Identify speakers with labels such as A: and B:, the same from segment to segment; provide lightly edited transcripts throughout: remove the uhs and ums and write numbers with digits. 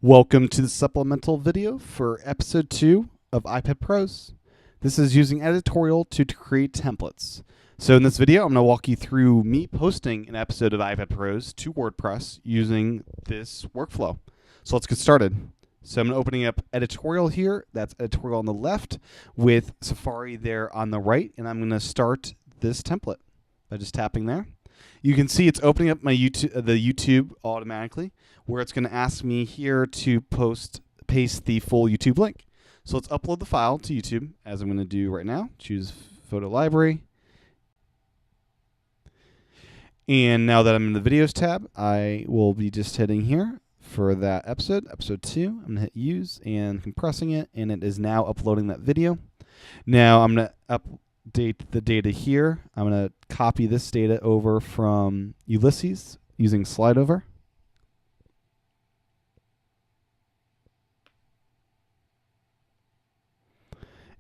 A: Welcome to the supplemental video for episode 2 of iPad Pros. This is using Editorial to create templates. So in this video, I'm going to walk you through me posting an episode of iPad Pros to WordPress using this workflow. So let's get started. So I'm opening up Editorial here. That's Editorial on the left with Safari there on the right. And I'm going to start this template by just tapping there. You can see it's opening up my YouTube automatically, where it's going to ask me here to paste the full YouTube link. So let's upload the file to YouTube, as I'm going to do right now. Choose Photo Library. And now that I'm in the Videos tab, I will be just hitting here for that episode 2. I'm going to hit Use and compressing it, and it is now uploading that video. Now I'm going to update the data here. I'm going to copy this data over from Ulysses using slide over.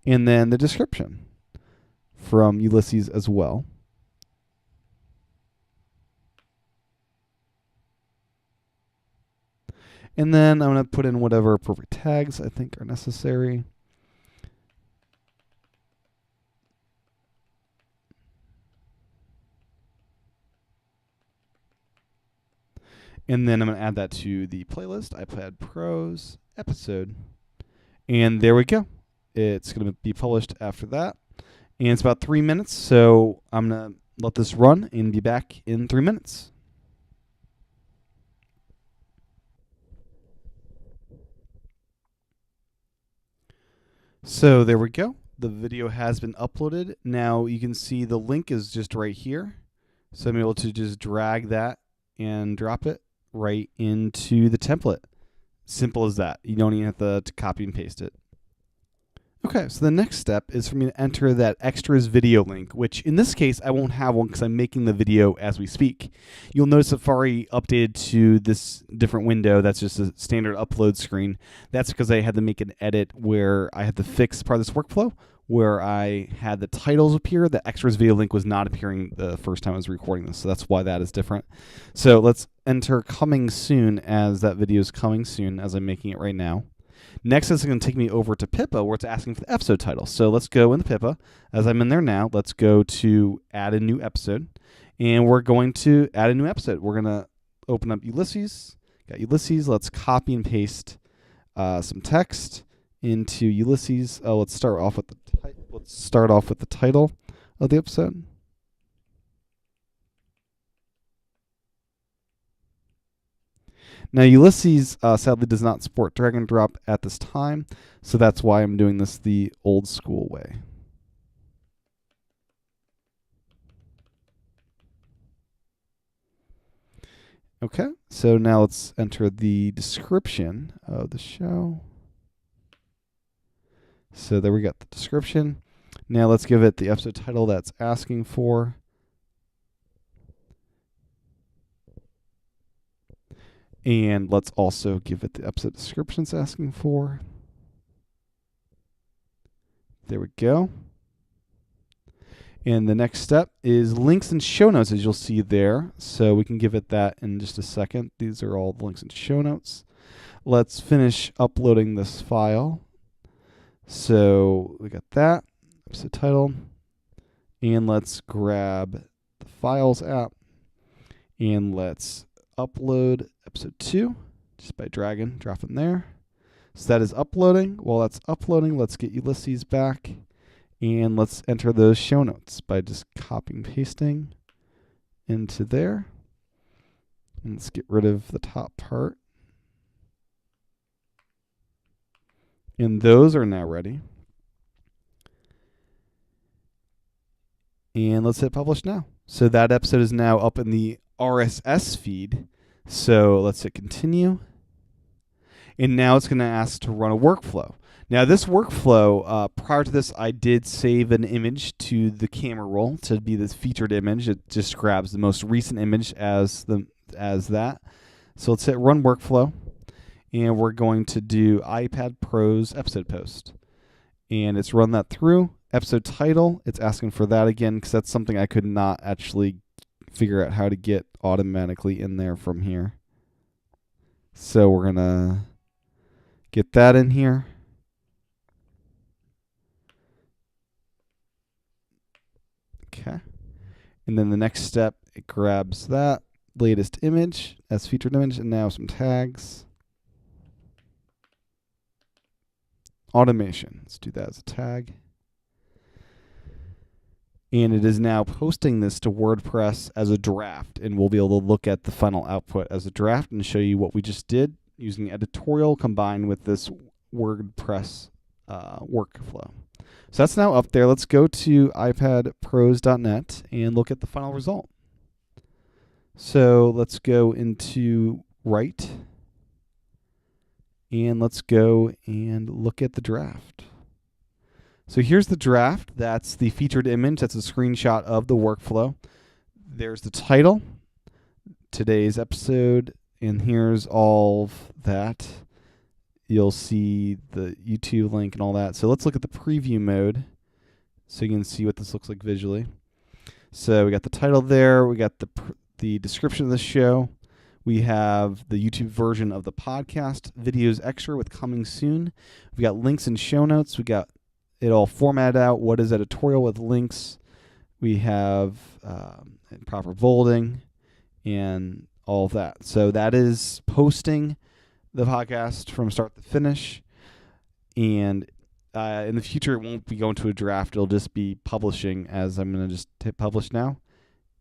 A: And then the description from Ulysses as well. And then I'm going to put in whatever appropriate tags I think are necessary. And then I'm going to add that to the playlist, iPad Pros episode. And there we go. It's going to be published after that. And it's about 3 minutes, so I'm going to let this run and be back in 3 minutes. So there we go. The video has been uploaded. Now you can see the link is just right here. So I'm able to just drag that and drop it right into the template. Simple as that. You don't even have to copy and paste it. Okay, so the next step is for me to enter that extras video link, which in this case, I won't have one because I'm making the video as we speak. You'll notice Safari updated to this different window. That's just a standard upload screen. That's because I had to make an edit where I had to fix part of this workflow where I had the titles appear. The extras video link was not appearing the first time I was recording this, so that's why that is different. So let's enter coming soon, as that video is coming soon as I'm making it right now. Next, it's going to take me over to Pippa, where it's asking for the episode title. So let's go into Pippa. As I'm in there now, let's go to add a new episode. And we're going to add a new episode. We're going to open up Ulysses. Got Ulysses. Let's copy and paste some text into Ulysses. Let's start off with the title of the episode. Now, Ulysses sadly does not support drag and drop at this time, so that's why I'm doing this the old school way. Okay, so now let's enter the description of the show. So there we got the description. Now let's give it the episode title that's asking for. And let's also give it the episode description it's asking for. There we go. And the next step is links and show notes, as you'll see there. So we can give it that in just a second. These are all the links and show notes. Let's finish uploading this file. So we got that, episode title. And let's grab the Files app. And let's upload episode 2 just by dropping there. So that is uploading. While that's uploading, let's get Ulysses back and let's enter those show notes by just copying and pasting into there. And let's get rid of the top part. And those are now ready. And let's hit publish now. So that episode is now up in the RSS feed. So let's hit continue. And now it's going to ask to run a workflow. Now this workflow, prior to this, I did save an image to the camera roll to be this featured image. It just grabs the most recent image as that. So let's hit run workflow. And we're going to do iPad Pros episode post. And it's run that through. Episode title, it's asking for that again because that's something I could not actually figure out how to get automatically in there from here. So we're going to Get that in here. Okay. And then the next step, it grabs that latest image as featured image, and now some tags. Automation. Let's do that as a tag. And it is now posting this to WordPress as a draft, and we'll be able to look at the final output as a draft and show you what we just did using Editorial combined with this WordPress workflow. So that's now up there. Let's go to iPadPros.net and look at the final result. So let's go into Write, and let's go and look at the draft. So here's the draft. That's the featured image. That's a screenshot of the workflow. There's the title, today's episode, and here's all of that. You'll see the YouTube link and all that. So let's look at the preview mode so you can see what this looks like visually. So we got the title there. We got the description of the show. We have the YouTube version of the podcast, videos extra with coming soon. We got links and show notes. We got it all formatted out. What is editorial with links? We have proper bolding and all of that. So that is posting the podcast from start to finish. And in the future, it won't be going to a draft. It'll just be publishing, as I'm going to just hit publish now.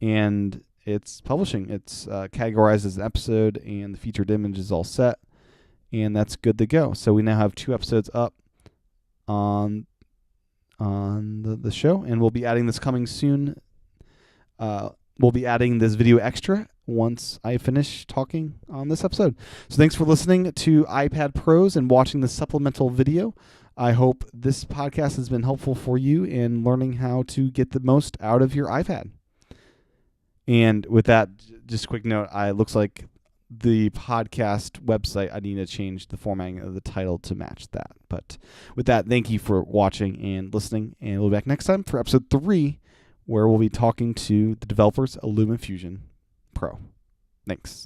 A: And it's publishing. It's categorized as an episode, and the featured image is all set. And that's good to go. So we now have 2 episodes up on the show, and we'll be adding this coming soon. We'll be adding this video extra once I finish talking on this episode. So thanks for listening to iPad Pros and watching the supplemental video. I hope this podcast has been helpful for you in learning how to get the most out of your iPad. And with that, just a quick note, it looks like the podcast website, I need to change the formatting of the title to match that. But with that, thank you for watching and listening, and we'll be back next time for episode 3, where we'll be talking to the developers of LumaFusion Pro. Thanks.